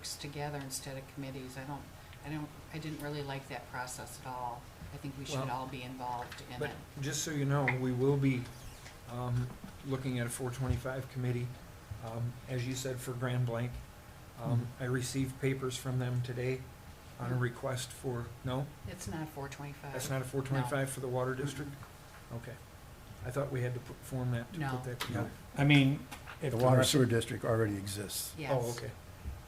works together instead of committees. I didn't really like that process at all. I think we should Well, all be involved in But it. just so you know, we will be looking at a 425 committee, as you said, for Grand Blanc. I received papers from them today on a request for, no? It's not 425. That's not a 425 for the water district? Okay. I thought we had to form that, to No. put that together. I mean, if The the water rest, sewer district already exists. Yes. Oh, okay.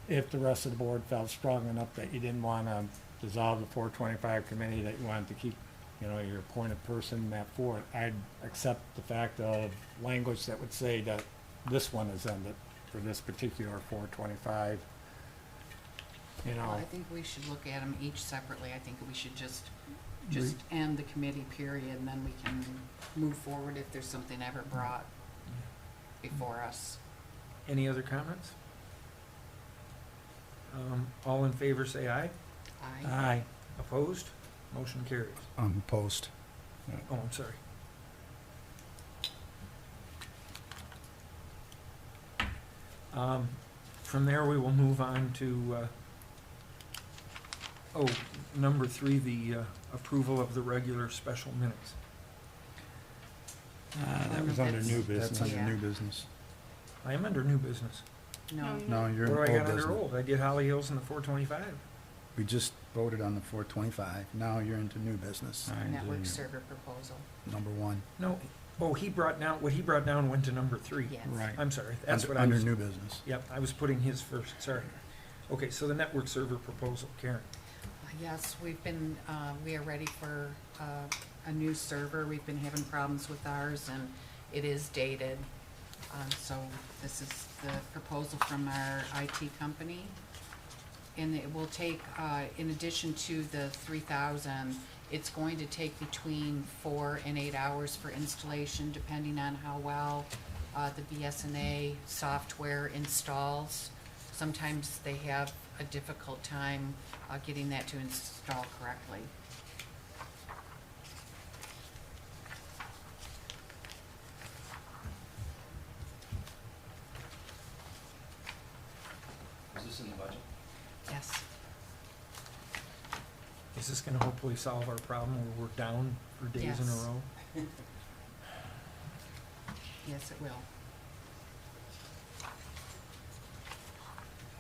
if the rest of the board felt strong enough that you didn't wanna dissolve the 425 committee, that you wanted to keep, your appointed person that for it, I'd accept the fact of language that would say that this one is ended for this particular 425. Well, I think we should look at them each separately. I think we should just end the committee period, and then we can move forward if there's something ever brought before us. Any other comments? All in favor, say aye. Aye. Aye. Opposed? Motion carries. Post. Oh, I'm sorry. From there, we will move on to, number 3, the approval of the regular special minutes. That was under new That's business. under Yeah. new business. I am under new business. No. No, you're in What do I old got under business. old? I did Holly Hills and the 425. We just voted on the 425. Now you're into new business. Aye. Network server proposal. Number 1. No, what he brought down went to number 3. Yes. Right. I'm sorry, that's what I Under was, new business. yep, I was putting his first, sorry. Okay, so the network server proposal, Karen. Yes, we are ready for a new server. We've been having problems with ours, and it is dated. So this is the proposal from our IT company. And it will take, in addition to the 3,000, it's going to take between 4 and 8 hours for installation, depending on how well the BSNA software installs. Sometimes they have a difficult time getting that to install correctly. Is this in the budget? Yes. Is this gonna hopefully solve our problem where we're down for days in a Yes. row? Yes, it will.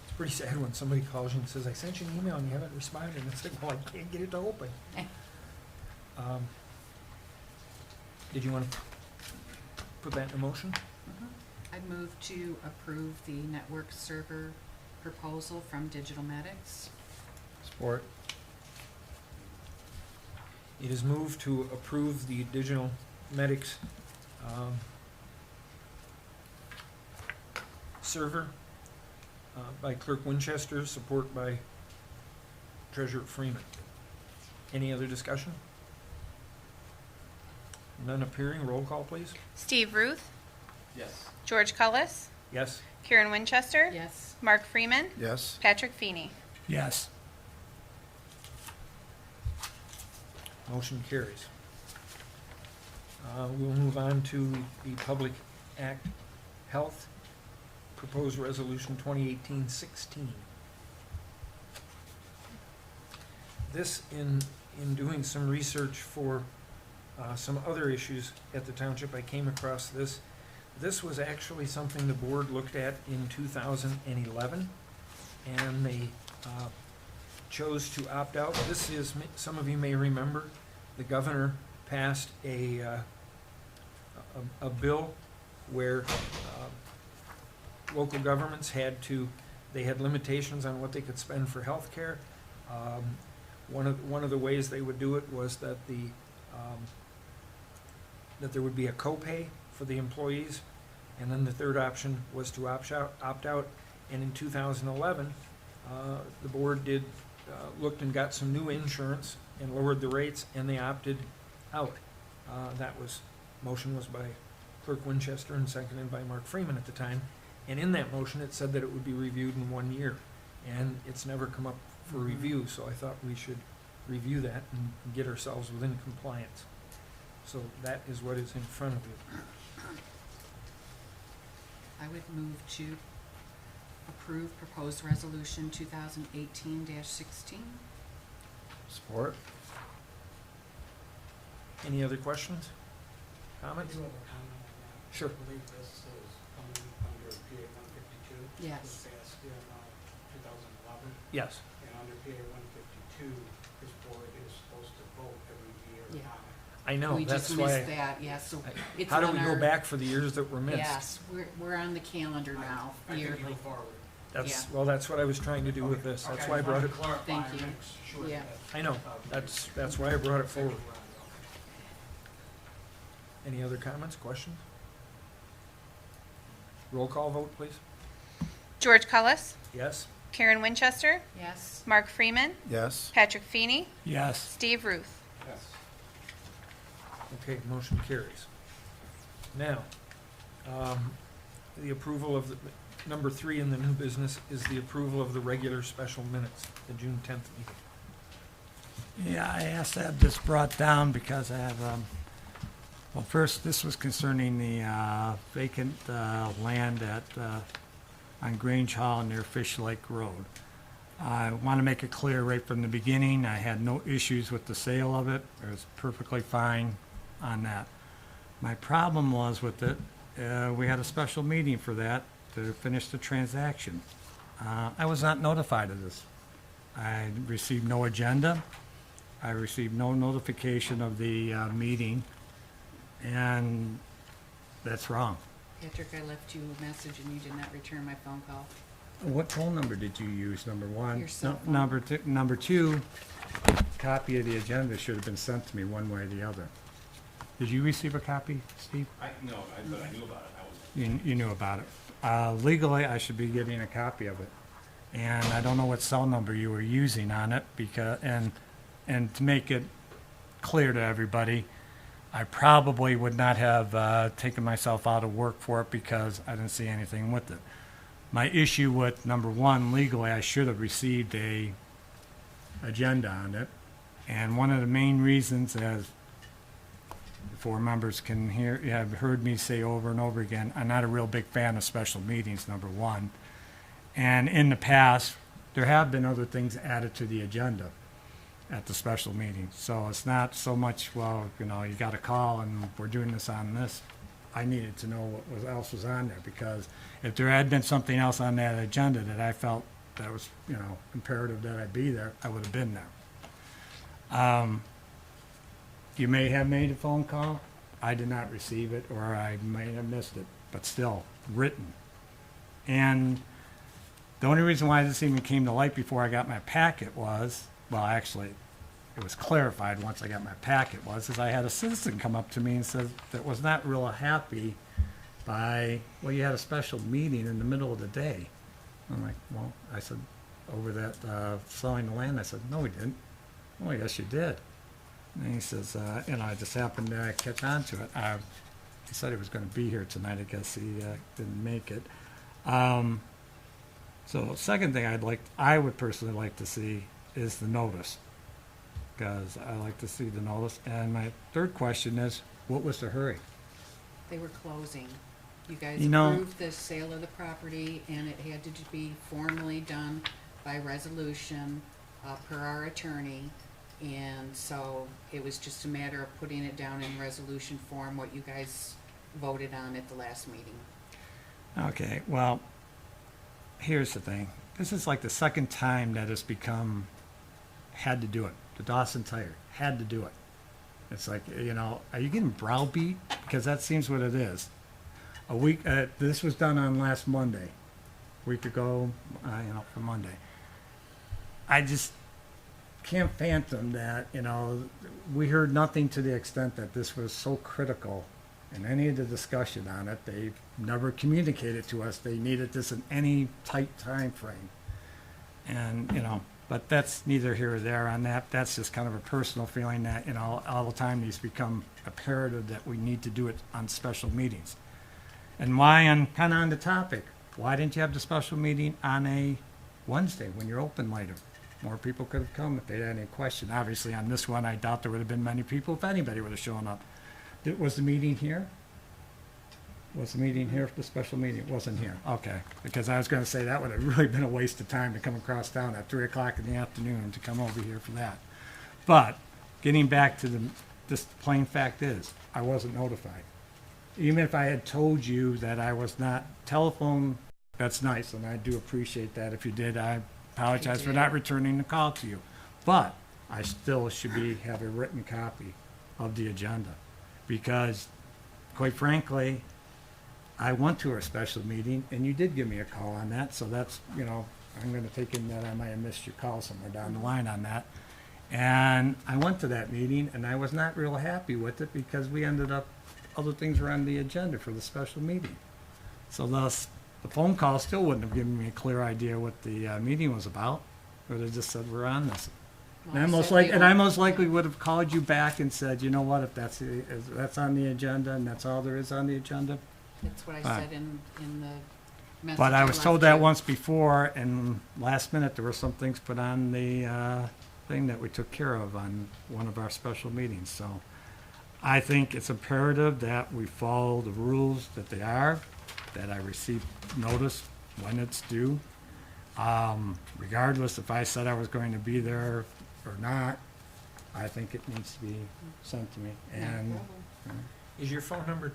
It's pretty sad when somebody calls you and says, I sent you an email and you haven't responded, and it's like, well, I can't get it to open. Did you wanna put that in a motion? I'd move to approve the network server proposal from Digital Medics. Support. It is moved to approve the digital medics server by Clerk Winchester, support by Treasurer Freeman. Any other discussion? None appearing. Roll call, please. Steve Ruth, Yes. George Cullis, Yes. Kieran Winchester, Yes. Mark Freeman, Yes. Patrick Feeney. Yes. Motion carries. We'll move on to the Public Act Health Proposed Resolution 2018-16. This, in doing some research for some other issues at the township, I came across this. This was actually something the board looked at in 2011, and they chose to opt out. This is, some of you may remember, the governor passed a bill where local governments had limitations on what they could spend for health care. One of the ways they would do it was that that there would be a copay for the employees, and then the third option was to opt out. And in 2011, the board looked and got some new insurance and lowered the rates, and they opted out. Motion was by Clerk Winchester and seconded by Mark Freeman at the time. And in that motion, it said that it would be reviewed in 1 year. And it's never come up for review, so I thought we should review that and get ourselves within compliance. So that is what is in front of you. I would move to approve proposed resolution 2018-16. Support. Any other questions? I Comments? do have a comment on that. Sure. I believe this is coming under PA 152. Yes. This passed in 2011. Yes. And under PA 152, this board is supposed to vote every year Yeah. on it. I know, We that's just why. missed that, yeah, so it's How do on we go our- back for the years that were missed? Yes, we're on the calendar now, I think you yearly. go forward. That's, Yeah. well, that's what I was trying to do with this. That's why I brought it, Thank you. Yeah. I know, that's why I brought it forward. Any other comments, questions? Roll call vote, please. George Cullis, Yes? Karen Winchester, Yes, Mark Freeman, Yes. Patrick Feeney, Yes. Steve Ruth. Yes. Okay, motion carries. Now, the approval of, number 3 in the new business is the approval of the regular special minutes, the June 10th meeting. Yeah, I asked to have this brought down because I have, well, first, this was concerning the vacant land at, on Grange Hall near Fish Lake Road. I want to make it clear right from the beginning, I had no issues with the sale of it. It was perfectly fine on that. My problem was with it, we had a special meeting for that to finish the transaction. I was not notified of this. I received no agenda. I received no notification of the meeting, and that's wrong. Patrick, I left you a message and you did not return my phone call. What phone number did you use, number one? Your cell phone. Number two, copy of the agenda should have been sent to me one way or the other. Did you receive a copy, Steve? No, but I knew about it. I was, You knew about it. Legally, I should be getting a copy of it. And I don't know what cell number you were using on it because, and to make it clear to everybody, I probably would not have taken myself out of work for it because I didn't see anything with it. My issue with number one, legally, I should have received a agenda on it. And one of the main reasons, as the 4 members can have heard me say over and over again, I'm not a real big fan of special meetings, number one. And in the past, there have been other things added to the agenda at the special meeting. So it's not so much, well, you got a call and we're doing this on this. I needed to know what else was on there, because if there had been something else on that agenda that I felt that was, imperative that I be there, I would have been there. You may have made a phone call. I did not receive it, or I may have missed it, but still, written. And the only reason why this even came to light before I got my packet was, well, actually, it was clarified once I got my packet, is I had a citizen come up to me and said that was not real happy by, well, you had a special meeting in the middle of the day. I'm like, well, I said, over that selling the land, I said, no, we didn't. Oh, yes, you did. And he says, I just happened to catch on to it. He said he was going to be here tonight. I guess he didn't make it. So second thing I would personally like to see is the notice, because I like to see the notice. And my third question is, what was the hurry? They were closing. You guys You know- approved the sale of the property, and it had to be formally done by resolution per our attorney. And so it was just a matter of putting it down in resolution form, what you guys voted on at the last meeting. Okay, well, here's the thing. This is like the second time that it's become, had to do it. The Dawson Tire had to do it. It's like, are you getting browbeat? Because that seems what it is. A week, this was done on last Monday, a week ago, for Monday. I just can't fathom that, we heard nothing to the extent that this was so critical in any of the discussion on it. They've never communicated to us they needed this in any tight time frame. And, but that's neither here or there on that. That's just kind of a personal feeling that, all the time these become imperative that we need to do it on special meetings. And why, kind of on the topic, why didn't you have the special meeting on a Wednesday when you're open later? More people could have come if they had any question. Obviously, on this one, I doubt there would have been many people, if anybody would have shown up. Was the meeting here? Was the meeting here, the special meeting? It wasn't here. Okay, because I was gonna say that would have really been a waste of time to come across town at 3 o'clock in the afternoon to come over here for that. But, getting back to this plain fact is, I wasn't notified. Even if I had told you that I was not, telephone, that's nice, and I do appreciate that. If you did, I apologize for not returning the call to you. But, I still should have a written copy of the agenda. Because, quite frankly, I went to a special meeting, and you did give me a call on that, so that's, I'm gonna take in that I might have missed your call somewhere down the line on that. And I went to that meeting, and I was not real happy with it, because we ended up, other things were on the agenda for the special meeting. So thus, the phone call still wouldn't have given me a clear idea what the meeting was about, but it just said we're on this. Well, And I most likely would have called you back and said, you know what, if that's on the agenda and that's all there is on the agenda. That's what I Fine. said in the message. But I was left told that you. once before, and last minute there were some things put on the thing that we took care of on one of our special meetings. So I think it's imperative that we follow the rules that they are, that I receive notice when it's due. Regardless if I said I was going to be there or not, I think it needs to be sent to me. No And problem. Is your phone number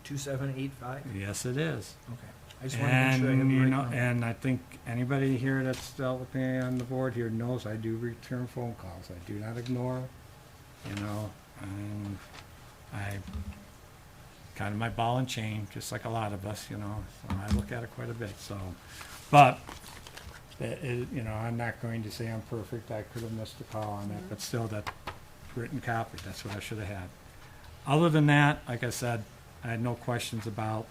248-747-2785? yes, it is. Okay. I just want to make sure I have the right number. And I think anybody here that's dealt with me on the board here knows I do return phone calls. I do not ignore, and I kind of my ball and chain, just like a lot of us, so I look at it quite a bit, so. But, I'm not going to say I'm perfect. I could have missed a call on that, but still, that written copy, that's what I should have had. Other than that, like I said, I had no questions about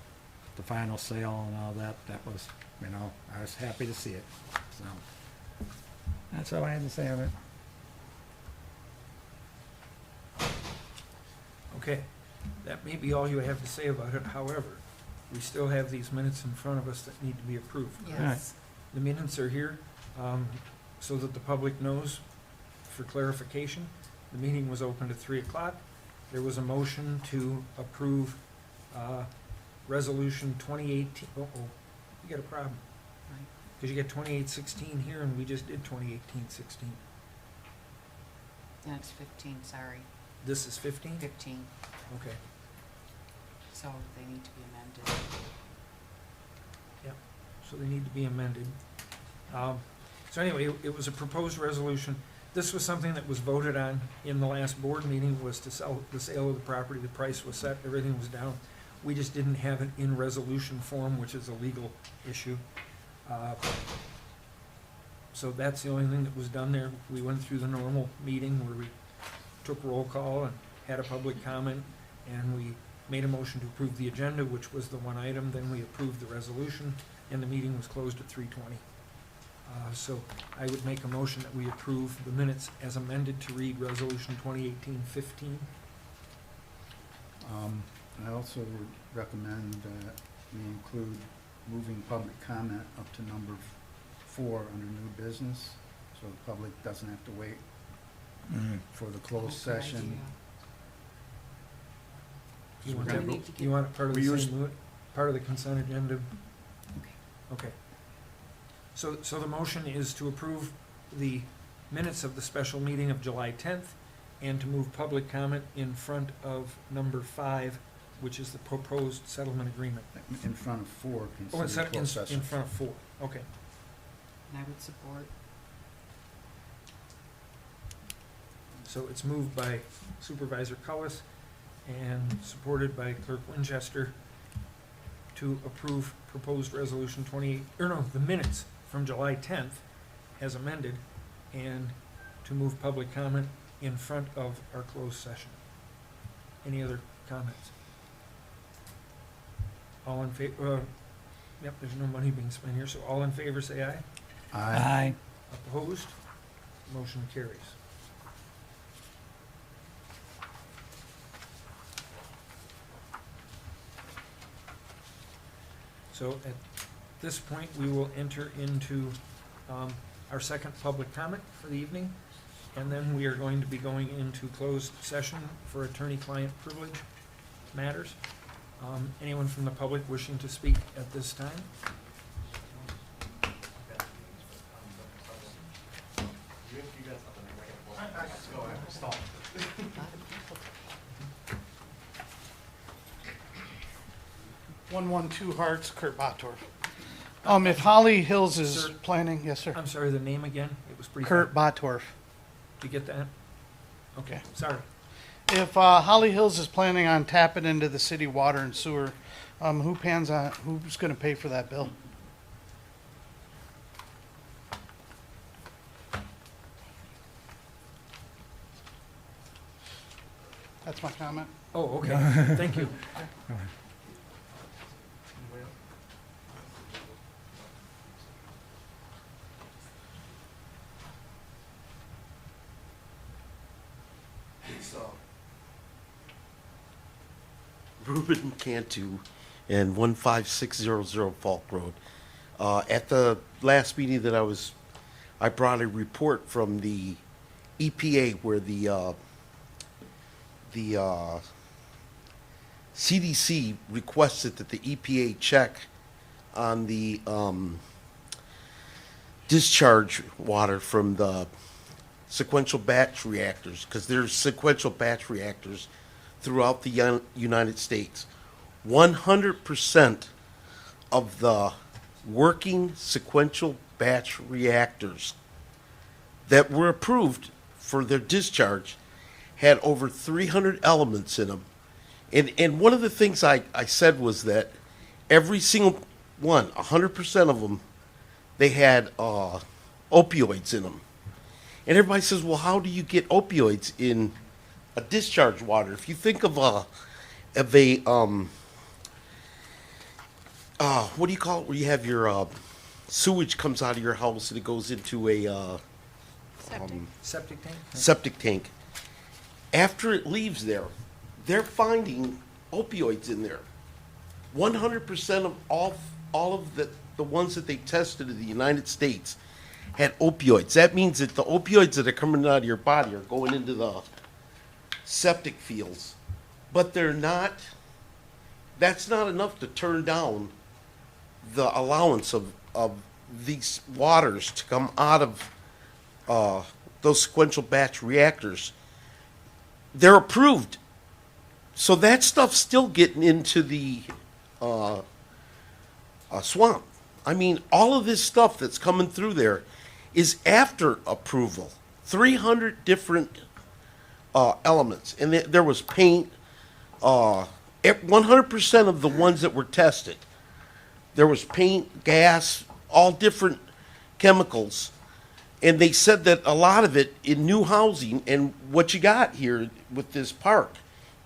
the final sale and all that. That was, I was happy to see it. So that's all I had to say on it. Okay, that may be all you have to say about it. However, we still have these minutes in front of us that need to be approved. Yes. The minutes are here, so that the public knows for clarification. The meeting was opened at 3 o'clock. There was a motion to approve, resolution 2018, you got a problem. Right. Because you got 2816 here and we just did 2018-16. That's 15, sorry. This is 15? 15, Okay. so they need to be amended. So they need to be amended. So anyway, it was a proposed resolution. This was something that was voted on in the last board meeting, was to sell the sale of the property. The price was set, everything was down. We just didn't have it in resolution form, which is a legal issue. So that's the only thing that was done there. We went through the normal meeting where we took roll call and had a public comment, and we made a motion to approve the agenda, which was the one item. Then we approved the resolution, and the meeting was closed at 3:20. So I would make a motion that we approve the minutes as amended to read Resolution 2018-15. I also would recommend that we include moving public comment up to number 4 under new business, so the public doesn't have to wait for the closed Good session. idea. You want Do we that- need to you want it part of we the used- same, part of the consent agenda? Okay. Okay. So the motion is to approve the minutes of the special meeting of July 10th and to move public comment in front of number 5, which is the proposed settlement agreement. In front of 4, Oh, consider it's closed in session. front of 4, okay. And I would support. So it's moved by Supervisor Cullis and supported by Clerk Winchester to approve proposed resolution the minutes from July 10th as amended, and to move public comment in front of our closed session. Any other comments? All in favor, yep, there's no money being spent here, so all in favor say aye. Aye. Opposed? Motion carries. So at this point, we will enter into our second public comment for the evening, and then we are going to be going into closed session for attorney-client privilege matters. Anyone from the public wishing to speak at this time? One one two Hearts, Kurt Bottorff. If Holly Hills is Sir. planning, yes, sir. I'm sorry, the name again? It was pretty. Kurt Bottorff. Did you get that? Okay, sorry. If Holly Hills is planning on tapping into the city water and sewer, who's gonna pay for that bill? That's my comment. Oh, okay, thank you. It's Ruben Cantu and 15600 Falk Road. At the last meeting that I brought a report from the EPA where the CDC requested that the EPA check on the discharge water from the sequential batch reactors, because there's sequential batch reactors throughout the United States. 100% of the working sequential batch reactors that were approved for their discharge had over 300 elements in them. And one of the things I said was that every single one, 100% of them, they had opioids in them. And everybody says, well, how do you get opioids in a discharge water? If you think of a what do you call it, where you have your sewage comes out of your house and it goes into a Septic. Septic tank? septic tank. After it leaves there, they're finding opioids in there. 100% of all of the ones that they tested in the United States had opioids. That means that the opioids that are coming out of your body are going into the septic fields. But they're not, that's not enough to turn down the allowance of these waters to come out of those sequential batch reactors. They're approved. So that stuff's still getting into the swamp. I mean, all of this stuff that's coming through there is after approval. 300 different elements. And there was paint. 100% of the ones that were tested, there was paint, gas, all different chemicals. And they said that a lot of it in new housing, and what you got here with this park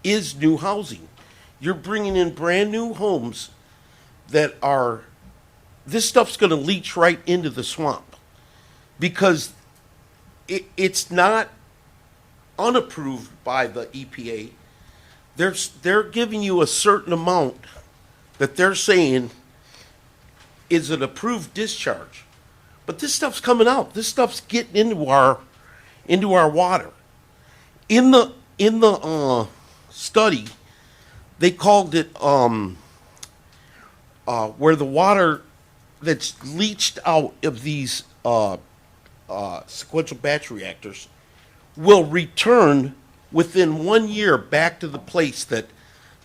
is new housing. You're bringing in brand new homes that are, this stuff's going to leach right into the swamp because it's not unapproved by the EPA. They're giving you a certain amount that they're saying is an approved discharge. But this stuff's coming out. This stuff's getting into our water. In the study, they called it where the water that's leached out of these sequential batch reactors will return within 1 year back to the place that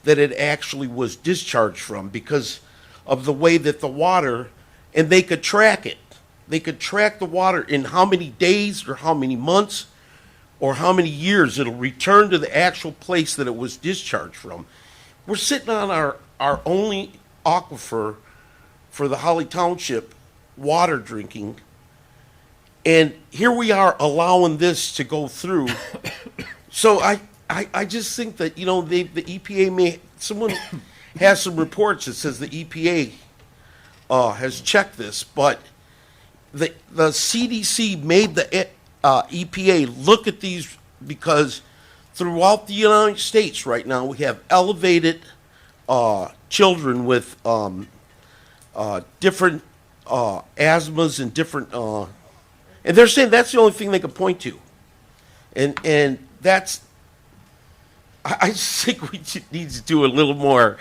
it actually was discharged from because of the way that the water, and they could track it. They could track the water in how many days or how many months or how many years it'll return to the actual place that it was discharged from. We're sitting on our only aquifer for the Holly Township water drinking, and here we are allowing this to go through. So I just think that, you know, the EPA someone has some reports that says the EPA has checked this, but the CDC made the EPA look at these because throughout the United States right now we have elevated children with different asthmas and different, and they're saying that's the only thing they can point to, and that's I just think we need to do a little more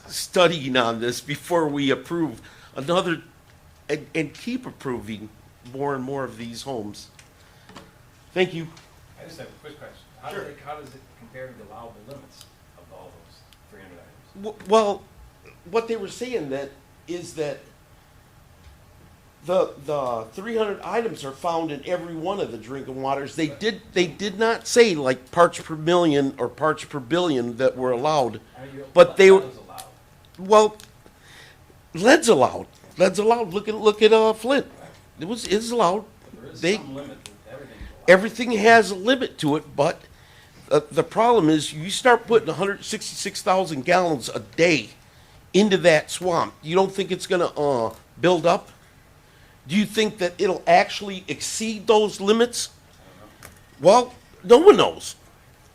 studying on this before we approve another, and keep approving more and more of these homes. Thank you. I just have a quick question. How does it compare to the allowable limits of all those 300 items? Well, what they were saying that is that the 300 items are found in every one of the drinking waters. They did not say like parts per million or parts per billion that were allowed, but they were. That was allowed. Well, lead's allowed. Lead's allowed. Look at Flint. It's allowed. There is They some limit to everything. everything has a limit to it, but the problem is you start putting 166,000 gallons a day into that swamp. You don't think it's going to build up? Do you think that it'll actually exceed those limits? Well, no one knows.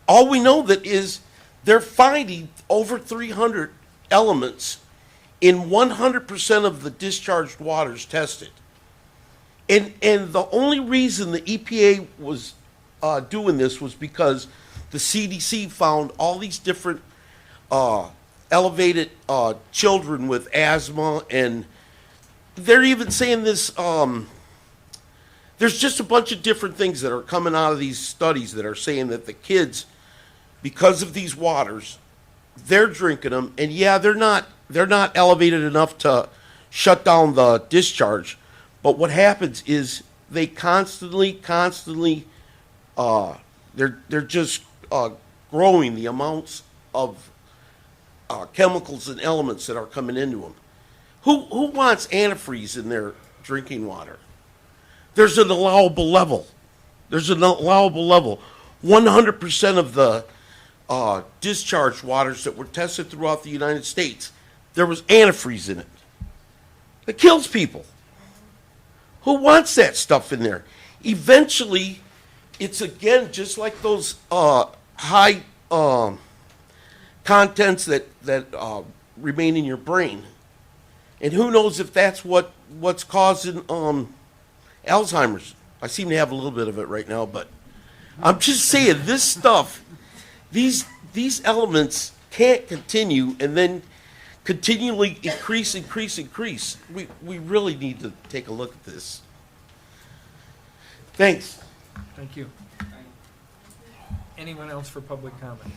All we know that is they're finding over 300 elements in 100% of the discharged waters tested. And the only reason the EPA was doing this was because the CDC found all these different elevated children with asthma, and they're even saying this, there's just a bunch of different things that are coming out of these studies that are saying that the kids, because of these waters, they're drinking them, and yeah, they're not elevated enough to shut down the discharge, but what happens is they constantly, they're just growing the amounts of chemicals and elements that are coming into them. Who wants antifreeze in their drinking water? There's an allowable level. 100% of the discharged waters that were tested throughout the United States, there was antifreeze in it. It kills people. Who wants that stuff in there? Eventually, it's again just like those high contents that remain in your brain. And who knows if that's what's causing Alzheimer's. I seem to have a little bit of it right now, but I'm just saying this stuff, these elements can't continue and then continually increase. We really need to take a look at this. Thanks. Thank you. Anyone else for public comment?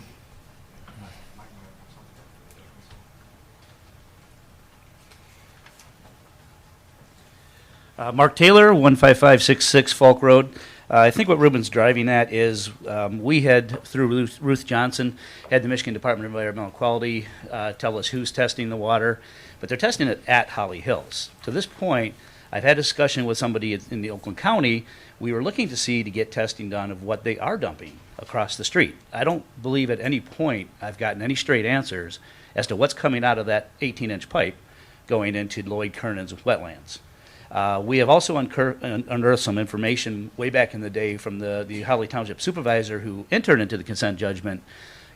Mark Taylor, 15566 Falk Road. I think what Ruben's driving at is we had, through Ruth Johnson, had the Michigan Department of Environmental Quality tell us who's testing the water, but they're testing it at Holly Hills. To this point, I've had a discussion with somebody in the Oakland County. We were looking to see to get testing done of what they are dumping across the street. I don't believe at any point I've gotten any straight answers as to what's coming out of that 18-inch pipe going into Lloyd Kernan's wetlands. We have also unearthed some information way back in the day from the Holly Township supervisor who entered into the consent judgment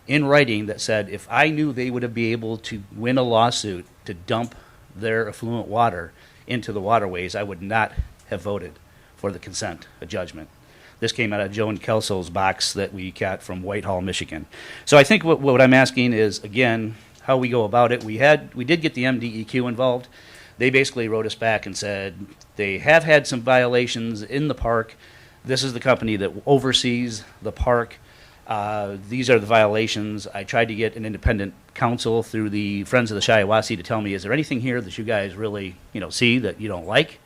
in writing that said if I knew they would be able to win a lawsuit to dump their effluent water into the waterways, I would not have voted for the consent judgment. This came out of Joan Kelso's box that we got from Whitehall, Michigan. So I think what I'm asking is, again, how we go about it. We did get the MDEQ involved. They basically wrote us back and said they have had some violations in the park. This is the company that oversees the park. These are the violations. I tried to get an independent counsel through the Friends of the Shiawassee to tell me, is there anything here that you guys really, see that you don't like?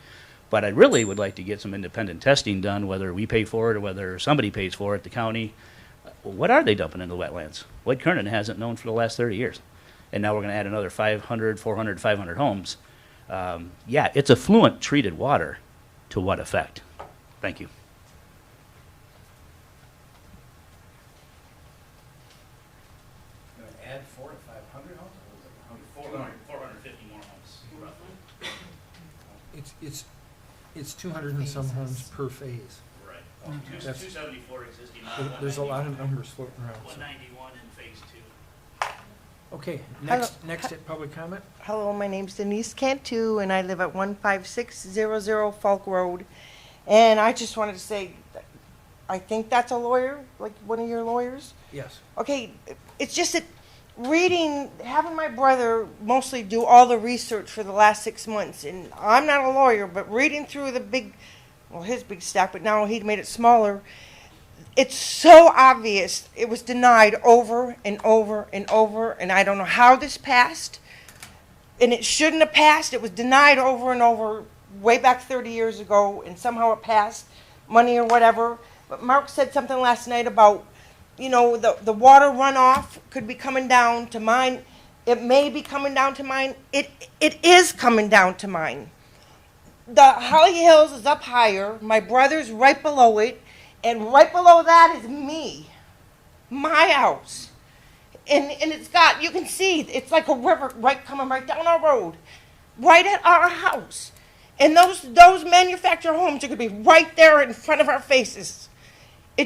But I really would like to get some independent testing done, whether we pay for it or whether somebody pays for it, the county. What are they dumping into the wetlands? Lloyd Kernan hasn't known for the last 30 years. And now we're going to add another 500, 400, 500 homes. Yeah, it's effluent treated water. To what effect? Thank you. Going to add 400 to 500 homes? Or was it 450 more homes, roughly. It's 200 and some homes per phase. Right. That's- 274 existing. There's a lot of numbers floating around. so. 191 in phase 2. Okay, next at public comment. Hello, my name's Denise Cantu, and I live at 15600 Falk Road. And I just wanted to say, I think that's a lawyer, like one of your lawyers. Yes. Okay, it's just that having my brother mostly do all the research for the last 6 months, and I'm not a lawyer, but reading through his big stack, but now he made it smaller. It's so obvious. It was denied over and over and over, and I don't know how this passed. And it shouldn't have passed. It was denied over and over way back 30 years ago, and somehow it passed, money or whatever. But Mark said something last night about, the water runoff could be coming down to mine. It may be coming down to mine. It is coming down to mine. The Holly Hills is up higher. My brother's right below it. And right below that is me, my house. And it's got, you can see, it's like a river coming right down our road, right at our house. And those manufactured homes are going to be right there in front of our faces.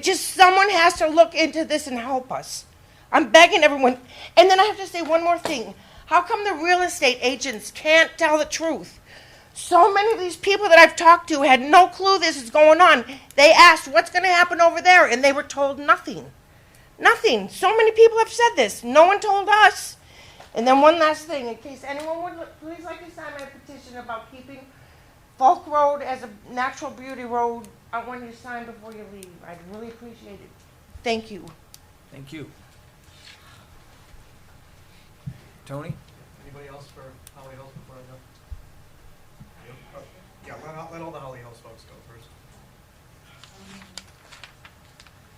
Someone has to look into this and help us. I'm begging everyone. And then I have to say one more thing. How come the real estate agents can't tell the truth? So many of these people that I've talked to had no clue this is going on. They asked, what's going to happen over there? And they were told nothing. Nothing. So many people have said this. No one told us. And then one last thing, in case anyone would please like to sign my petition about keeping Falk Road as a natural beauty road. I want you to sign before you leave. I'd really appreciate it. Thank you. Thank you. Tony? Anybody else for Holly Hills before I go? Yeah, let all the Holly Hills folks go first.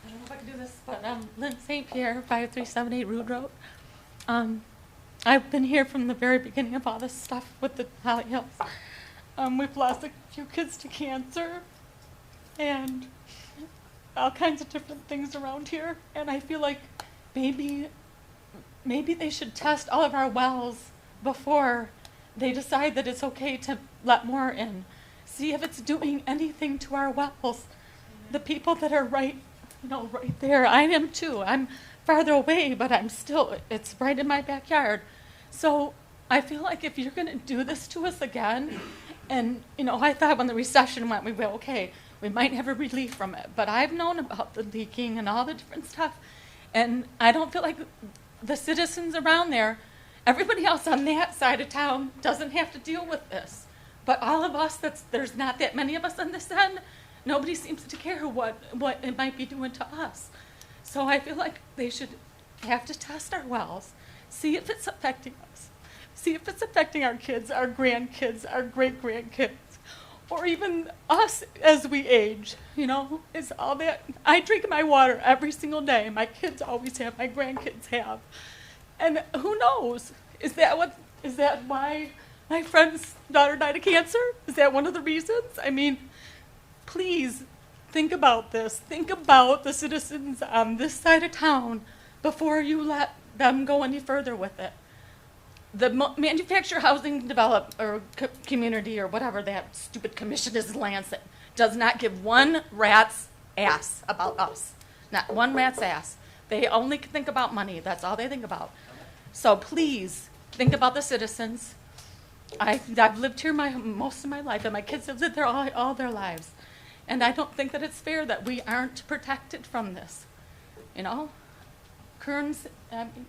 I don't know if I can do this, but Lynn St. Pierre, 5378 Rood Road. I've been here from the very beginning of all this stuff with the Holly Hills. We've lost a few kids to cancer and all kinds of different things around here. And I feel like maybe they should test all of our wells before they decide that it's okay to let more in. See if it's doing anything to our wells. The people that are right there, I am too. I'm farther away, but it's right in my backyard. So I feel like if you're going to do this to us again, and, I thought when the recession went, we went, okay, we might have a relief from it. But I've known about the leaking and all the different stuff, and I don't feel like the citizens around there, everybody else on that side of town doesn't have to deal with this. But all of us, there's not that many of us on this end, nobody seems to care what it might be doing to us. So I feel like they should have to test our wells, see if it's affecting us, see if it's affecting our kids, our grandkids, our great-grandkids, or even us as we age, is all that. I drink my water every single day. My kids always have, my grandkids have. And who knows? Is that why my friend's daughter died of cancer? Is that one of the reasons? I mean, please think about this. Think about the citizens on this side of town before you let them go any further with it. The manufactured housing community or whatever that stupid commission is, Lancet, does not give one rat's ass about us. Not one rat's ass. They only think about money. That's all they think about. So please think about the citizens. I've lived here most of my life, and my kids have lived there all their lives. And I don't think that it's fair that we aren't protected from this. Kearns,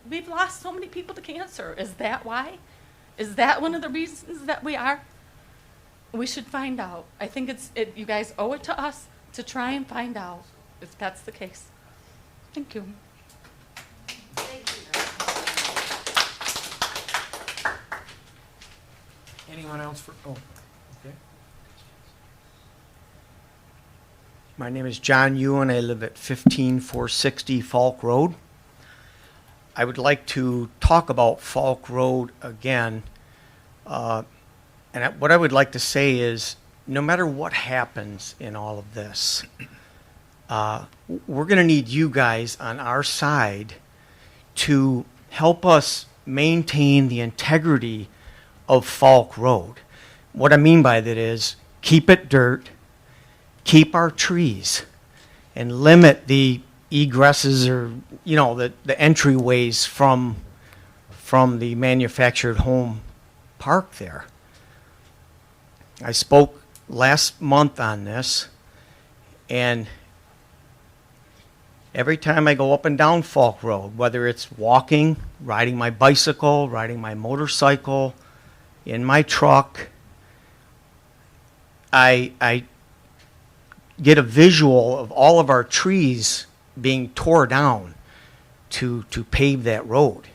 we've lost so many people to cancer. Is that why? Is that one of the reasons that we are? We should find out. I think you guys owe it to us to try and find out if that's the case. Thank you. Anyone else okay. My name is John Ewan. I live at 15460 Falk Road. I would like to talk about Falk Road again. What I would like to say is, no matter what happens in all of this, we're going to need you guys on our side to help us maintain the integrity of Falk Road. What I mean by that is keep it dirt, keep our trees, and limit the egresses or the entryways from the manufactured home park there. I spoke last month on this, and Every time I go up and down Falk Road, whether it's walking, riding my bicycle, riding my motorcycle, in my truck, I get a visual of all of our trees being tore down to pave that road.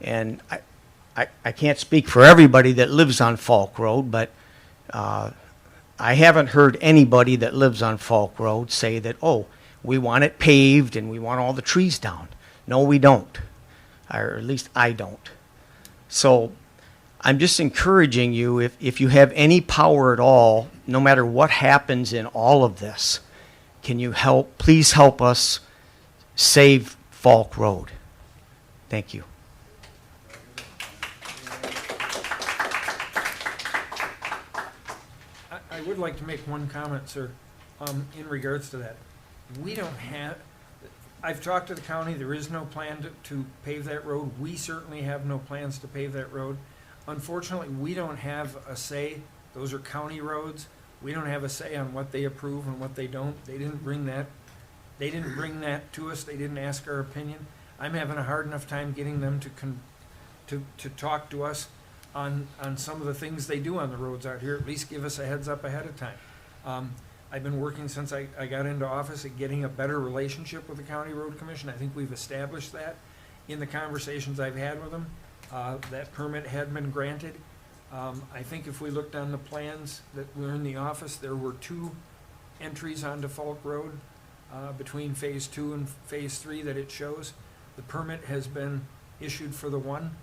And I can't speak for everybody that lives on Falk Road, but I haven't heard anybody that lives on Falk Road say that, oh, we want it paved and we want all the trees down. No, we don't. Or at least I don't. So I'm just encouraging you, if you have any power at all, no matter what happens in all of this, can you please help us save Falk Road? Thank you. I would like to make one comment, sir, in regards to that. We don't have, I've talked to the county, there is no plan to pave that road. We certainly have no plans to pave that road. Unfortunately, we don't have a say. Those are county roads. We don't have a say on what they approve and what they don't. They didn't bring that to us. They didn't ask our opinion. I'm having a hard enough time getting them to talk to us on some of the things they do on the roads out here. At least give us a heads up ahead of time. I've been working since I got into office at getting a better relationship with the County Road Commission. I think we've established that in the conversations I've had with them. That permit had been granted. I think if we looked on the plans that were in the office, there were 2 entries onto Falk Road between Phase 2 and Phase 3 that it shows. The permit has been issued for the one,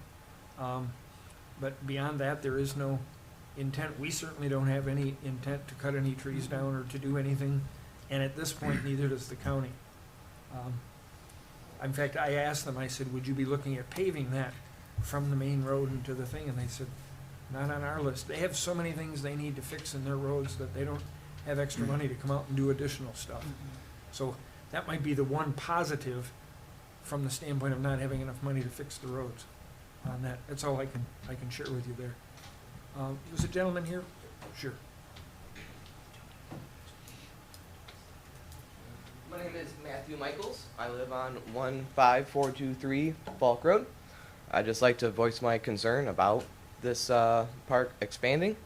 but beyond that, there is no intent. We certainly don't have any intent to cut any trees down or to do anything, and at this point, neither does the county. In fact, I asked them, I said, would you be looking at paving that from the main road into the thing? And they said, not on our list. They have so many things they need to fix in their roads that they don't have extra money to come out and do additional stuff. So that might be the one positive from the standpoint of not having enough money to fix the roads on that. That's all I can share with you there. Was a gentleman here? Sure. My name is Matthew Michaels. I live on 15423 Falk Road. I'd just like to voice my concern about this park expanding.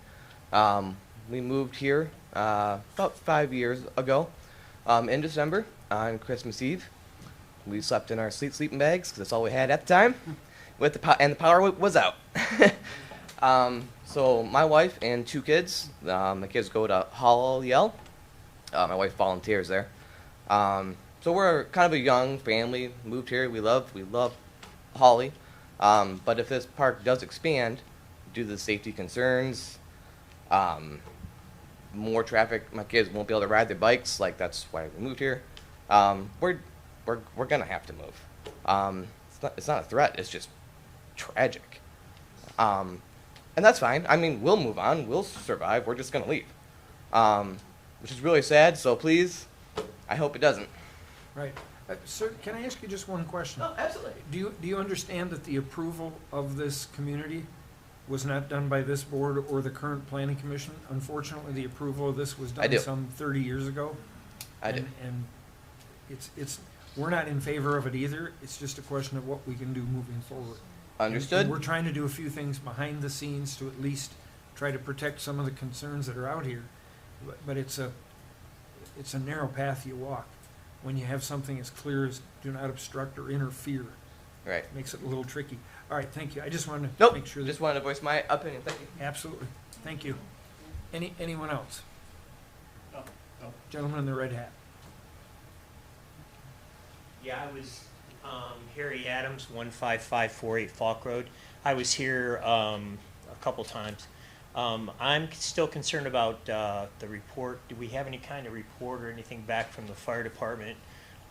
We moved here about 5 years ago in December on Christmas Eve. We slept in our sleeping bags because that's all we had at the time, and the power was out. So my wife and 2 kids, the kids go to Hall-Yell. My wife volunteers there. So we're kind of a young family, moved here. We love Holly. But if this park does expand, due to the safety concerns, more traffic, my kids won't be able to ride their bikes. Like, that's why we moved here. We're gonna have to move. It's not a threat. It's just tragic. And that's fine. I mean, we'll move on. We'll survive. We're just gonna leave. Which is really sad. So please, I hope it doesn't. Right. Sir, can I ask you just one question? Oh, absolutely. Do you understand that the approval of this community was not done by this board or the current planning commission? Unfortunately, the approval of this was done some 30 years ago. I do. And it's we're not in favor of it either. It's just a question of what we can do moving forward. Understood. And we're trying to do a few things behind the scenes to at least try to protect some of the concerns that are out here. But it's a narrow path you walk when you have something as clear as do not obstruct or interfere. Right. Makes it a little tricky. All right, thank you. I just wanted to make sure that. Just wanted to voice my opinion. Thank you. Absolutely. Thank you. Anyone else? No. Gentleman in the red hat. Yeah, I was Harry Adams, 15548 Falk Road. I was here a couple times. I'm still concerned about the report. Do we have any kind of report or anything back from the fire department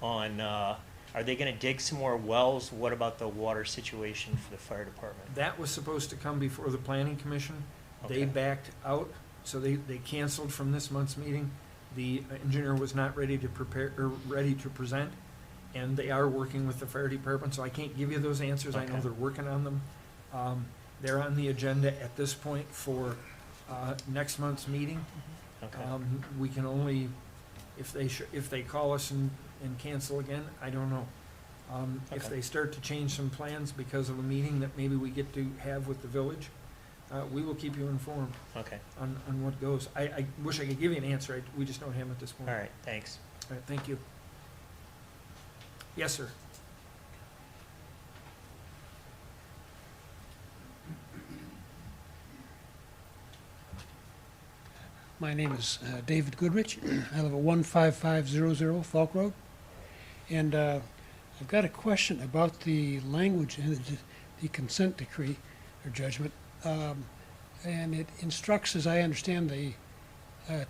on, are they going to dig some more wells? What about the water situation for the fire department? That was supposed to come before the planning commission. Okay. They backed out, so they canceled from this month's meeting. The engineer was not ready to present, and they are working with the fire department, so I can't give you those answers. Okay. I know they're working on them. They're on the agenda at this point for next month's meeting. Okay. We can only If they call us and cancel again, I don't know. If Okay. they start to change some plans because of a meeting that maybe we get to have with the village, we will keep you informed Okay, on what goes. I wish I could give you an answer, we just don't have it at this point. all right, thanks. All right, thank you. Yes, sir. My name is David Goodrich. I live at 15500 Falk Road. And I've got a question about the language in the consent decree or judgment. And it instructs, as I understand, the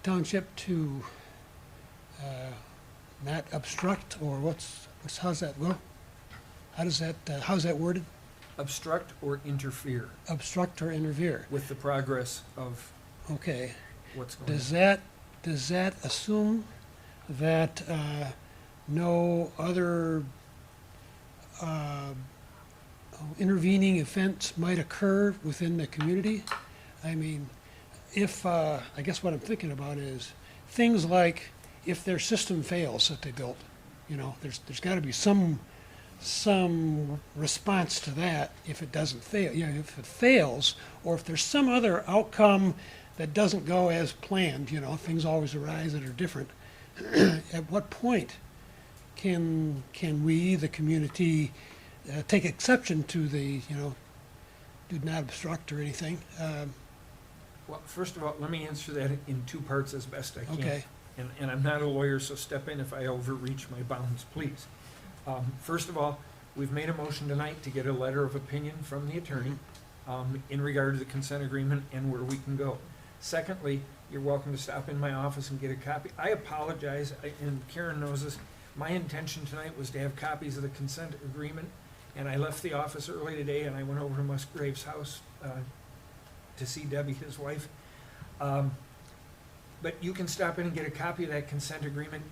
township to not obstruct, or how's that go? How's that worded? Obstruct or interfere Obstruct or interfere. with the progress of Okay. what's going on. Does that assume that no other intervening events might occur within the community? I mean, if I guess what I'm thinking about is things like if their system fails that they built, there's got to be some response to that if it doesn't fail. If it fails, or if there's some other outcome that doesn't go as planned, things always arise that are different. At what point can we, the community, take exception to the, do not obstruct or anything? Well, first of all, let me answer that in two parts as best I can. Okay. And I'm not a lawyer, so step in if I overreach my bounds, please. First of all, we've made a motion tonight to get a letter of opinion from the attorney in regard to the consent agreement and where we can go. Secondly, you're welcome to stop in my office and get a copy. I apologize, and Karen knows this, my intention tonight was to have copies of the consent agreement, and I left the office early today and I went over to Musgrave's house to see Debbie, his wife. But you can stop in and get a copy of that consent agreement.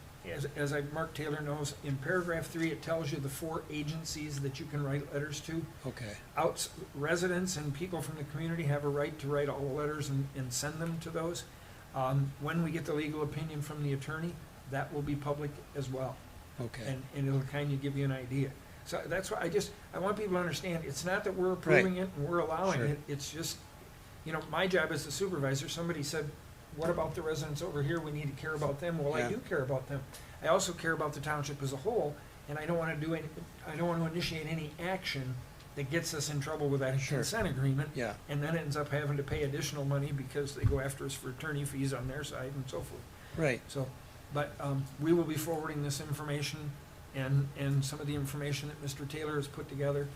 As Mark Taylor knows, in paragraph 3, it tells you the 4 agencies that you can write letters to. Okay. Residents and people from the community have a right to write all the letters and send them to those. When we get the legal opinion from the attorney, that will be public as well. Okay. And it'll kind of give you an idea. So that's why I want people to understand, it's not that we're approving it and we're allowing Sure. it, it's just, my job as the supervisor, somebody said, what about the residents over here? We need to care about them. Well, I Yeah. do care about them. I also care about the township as a whole, and I don't want to initiate any action that gets us in trouble with that Sure. consent agreement. Yeah. And then ends up having to pay additional money because they go after us for attorney fees on their side and so forth. Right. So, but we will be forwarding this information and some of the information that Mr. Taylor has put together.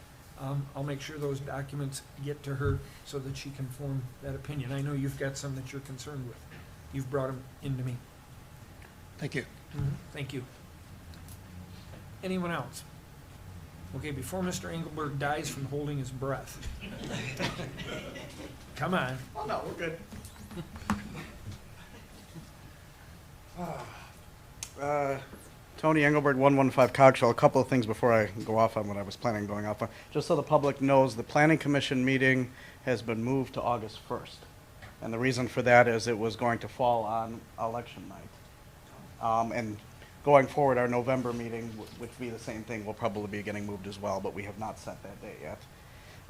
I'll make sure those documents get to her so that she can form that opinion. I know you've got some that you're concerned with. You've brought them into me. Thank you. Thank you. Anyone else? Okay, before Mr. Engelberg dies from holding his breath. Come on. Oh, no, we're good. Tony Engelberg, 115 Cogshell. A couple of things before I go off on what I was planning on going off on. Just so the public knows, the Planning Commission meeting has been moved to August 1st. And the reason for that is it was going to fall on election night. And going forward, our November meeting, which will be the same thing, will probably be getting moved as well, but we have not set that date yet.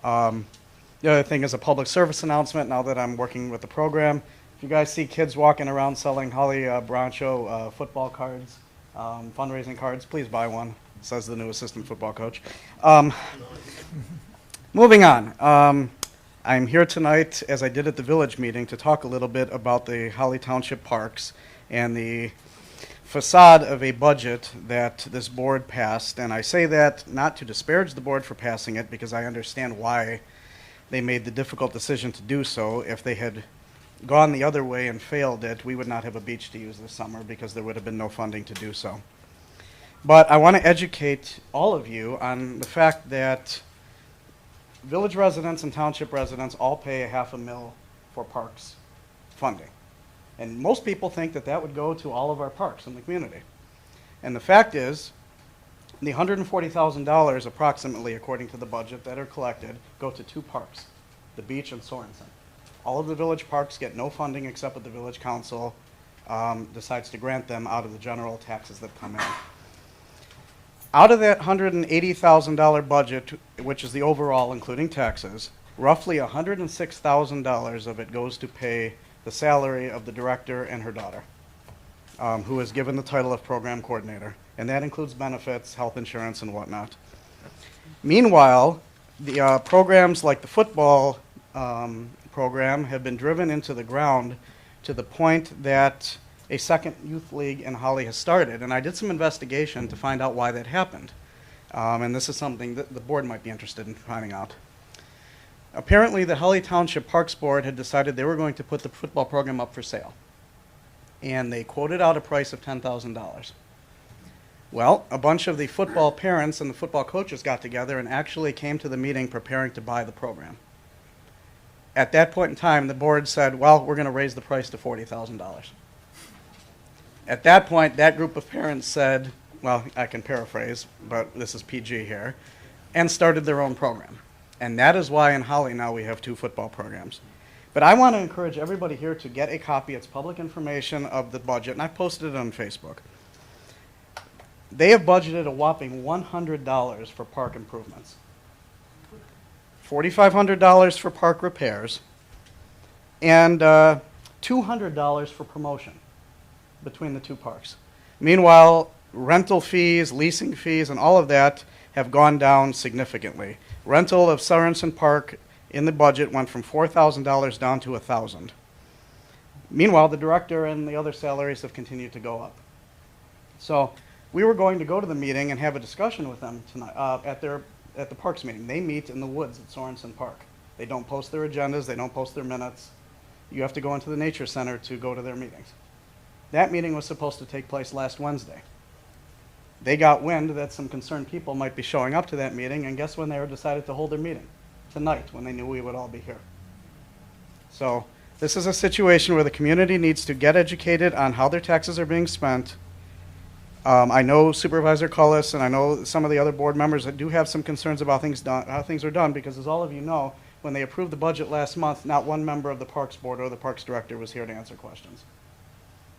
The other thing is a public service announcement, now that I'm working with the program. If you guys see kids walking around selling Holly Broncho football cards, fundraising cards, please buy one, says the new assistant football coach. Moving on. I'm here tonight, as I did at the village meeting, to talk a little bit about the Holly Township parks and the facade of a budget that this board passed. And I say that not to disparage the board for passing it, because I understand why they made the difficult decision to do so. If they had gone the other way and failed it, we would not have a beach to use this summer, because there would have been no funding to do so. But I want to educate all of you on the fact that village residents and township residents all pay $500,000 for parks funding. And most people think that that would go to all of our parks in the community. And the fact is, the $140,000 approximately, according to the budget that are collected, go to 2 parks, the beach and Sorensen. All of the village parks get no funding except with the village council decides to grant them out of the general taxes that come in. Out of that $180,000 budget, which is the overall including taxes, roughly $106,000 of it goes to pay the salary of the director and her daughter, who is given the title of program coordinator. And that includes benefits, health insurance, and whatnot. Meanwhile, the programs like the football program have been driven into the ground to the point that a second youth league in Holly has started. And I did some investigation to find out why that happened. And this is something that the board might be interested in finding out. Apparently, the Holly Township Parks Board had decided they were going to put the football program up for sale. And they quoted out a price of $10,000. Well, a bunch of the football parents and the football coaches got together and actually came to the meeting preparing to buy the program. At that point in time, the board said, well, we're going to raise the price to $40,000. At that point, that group of parents said, well, I can paraphrase, but this is PG here, and started their own program. And that is why in Holly now we have 2 football programs. But I want to encourage everybody here to get a copy. It's public information of the budget, and I posted it on Facebook. They have budgeted a whopping $100 for park improvements, $4,500 for park repairs, and $200 for promotion between the 2 parks. Meanwhile, rental fees, leasing fees, and all of that have gone down significantly. Rental of Sorensen Park in the budget went from $4,000 down to $1,000. Meanwhile, the director and the other salaries have continued to go up. So we were going to go to the meeting and have a discussion with them tonight at the parks meeting. They meet in the woods at Sorensen Park. They don't post their agendas. They don't post their minutes. You have to go into the nature center to go to their meetings. That meeting was supposed to take place last Wednesday. They got wind that some concerned people might be showing up to that meeting, and guess when they decided to hold their meeting? Tonight, when they knew we would all be here. So this is a situation where the community needs to get educated on how their taxes are being spent. I know Supervisor Cullis and I know some of the other board members that do have some concerns about how things are done, because as all of you know, when they approved the budget last month, not one member of the Parks Board or the Parks Director was here to answer questions.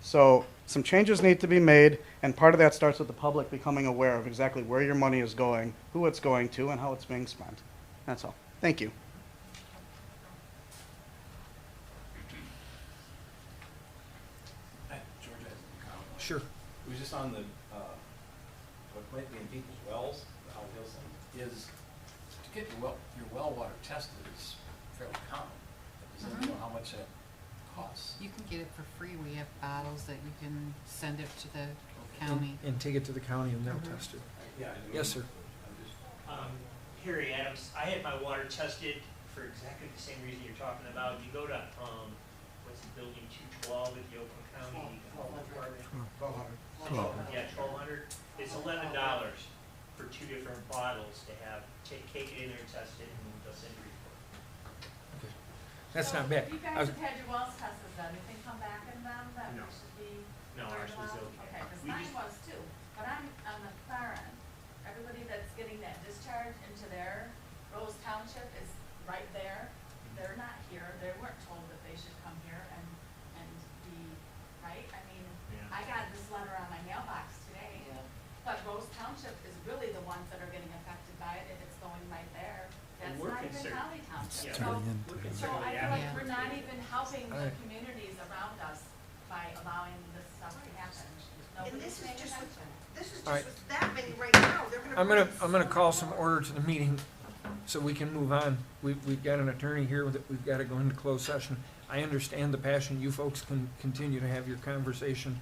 So some changes need to be made, and part of that starts with the public becoming aware of exactly where your money is going, who it's going to, and how it's being spent. That's all. Thank you. George has a comment. Sure. It was just on the, what might be in people's wells, the Holly Hills thing, is to get your well water tested is fairly common. Does anyone know how much that costs? You can get it for free. We have bottles that you can send it to the county. And take it to the county and they'll test it. Yeah. Yes, sir. Harry Adams, I had my water tested for exactly the same reason you're talking about. You go to, what's the building, 212 at the Oakland County? 1200. Yeah, 1200. It's $11 for 2 different bottles to have, take it in there and test it, and they'll send you a report. Okay. That's not bad. You guys have had your wells tested then, you think come back in them, that we should be? No, ours was okay. Okay, because We mine just- was too, but I'm on the far end. Everybody that's getting that discharge into their Rose Township is right there. They're not here, they weren't told that they should come here and be, right? I mean, Yeah. I got this letter on my mailbox today, but Rose Township is really the ones that are getting affected by it if it's going right there. That's we're not even concerned. Holly Township. Yeah, we're So concerned I with feel like that. we're not even helping the Alright. communities around us by allowing this stuff to happen. And Nobody's this is paying just, attention. this is All right. just what's happening right now. They're gonna. I'm gonna call some order to the meeting so we can move on. We've got an attorney here that we've got to go into closed session. I understand the passion. You folks can continue to have your conversation.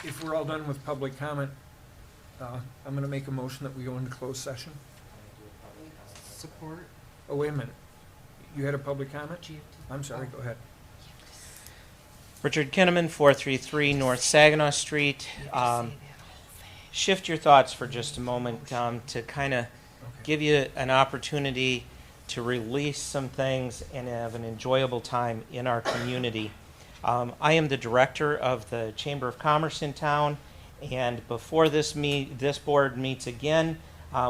If we're all done with public comment, I'm gonna make a motion that we go into closed session. Support. Oh, wait a minute. You had a public comment? I'm sorry, go ahead. Richard Kinnaman, 433 North Saginaw Street. Shift your thoughts for just a moment to kind of give you an opportunity to release some things and have an enjoyable time in our community. I am the director of the Chamber of Commerce in town, and before this board meets again,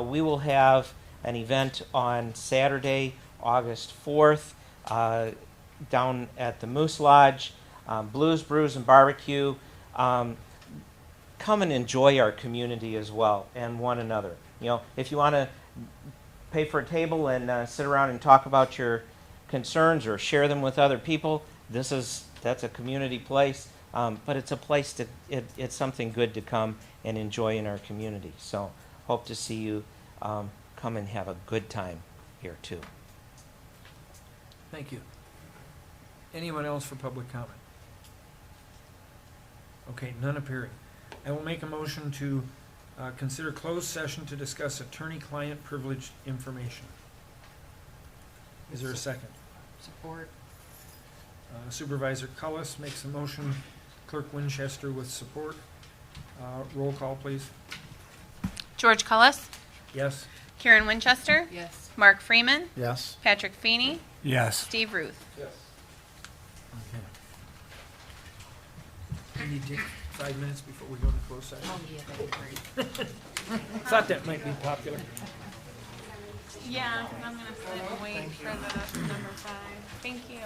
we will have an event on Saturday, August 4th. down at the Moose Lodge, Blues, Brews, and Barbecue. Come and enjoy our community as well and one another. You know, if you want to pay for a table and sit around and talk about your concerns or share them with other people, that's a community place. But it's a place that it's something good to come and enjoy in our community. So hope to see you come and have a good time here too. Thank you. Anyone else for public comment? Okay, none appearing. I will make a motion to consider closed session to discuss attorney-client privileged information. Is there a second? Support. Supervisor Cullis makes a motion, Clerk Winchester with support. Roll call, please. George Cullis, Yes? Karen Winchester, Yes. Mark Freeman, Yes? Patrick Feeney, Yes. Steve Ruth. Yes. Okay. We need to take 5 minutes before we go into closed session. Oh, yeah, that'd be great. Thought that might be popular. Yeah, I'm gonna sit and wait for the number 5. Thank you.